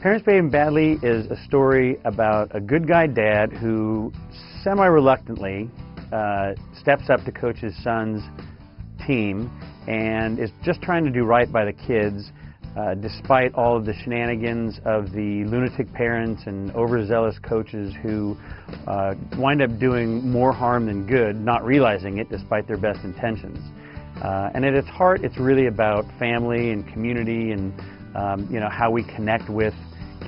Parents Behaving Badly is a story about a good guy dad who semi-reluctantly steps up to coach his son's team and is just trying to do right by the kids despite all of the shenanigans of the lunatic parents and overzealous coaches who wind up doing more harm than good, not realizing it despite their best intentions. And at its heart, it's really about family and community and how we connect with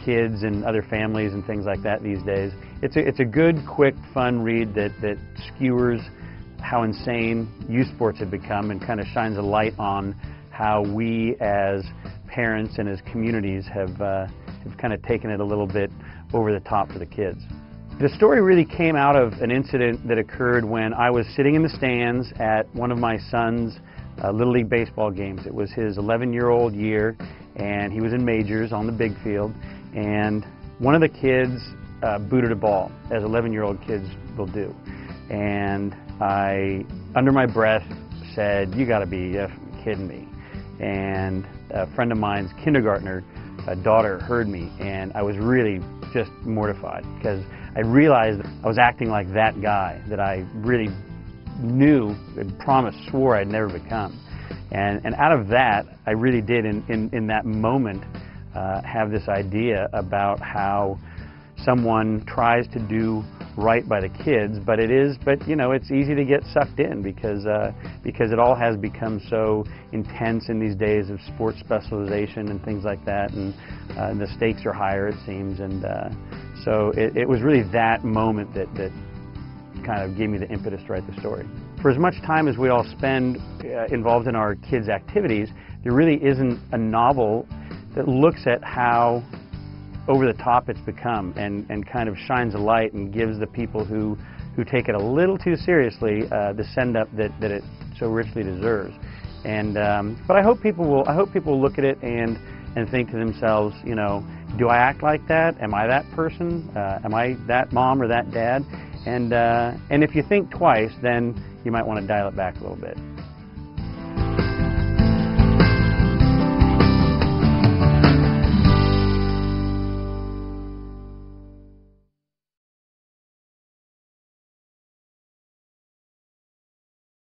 kids and other families and things like that these days. It's a good, quick, fun read that skewers how insane youth sports have become and kind of shines a light on how we as parents and as communities have kind of taken it a little bit over the top for the kids. The story really came out of an incident that occurred when I was sitting in the stands at one of my son's Little League baseball games. It was his 11-year-old year, and he was in majors on the big field, and one of the kids booted a ball, as 11-year-old kids will do. And I, under my breath, said, "You gotta be kidding me." And a friend of mine's kindergartner daughter heard me, and I was really just mortified because I realized I was acting like that guy that I really knew and promised, swore I'd never become. And out of that, I really did in that moment have this idea about how someone tries to do right by the kids, but it's easy to get sucked in because it all has become so intense in these days of sports specialization and things like that, and the stakes are higher, it seems, and so it was really that moment that kind of gave me the impetus to write the story. For as much time as we all spend involved in our kids' activities, there really isn't a novel that looks at how over the top it's become and kind of shines a light and gives the people who take it a little too seriously the send-up that it so richly deserves. And but I hope people will look at it and think to themselves, do I act like that? Am I that person? Am I that mom or that dad? And if you think twice, then you might want to dial it back a little bit.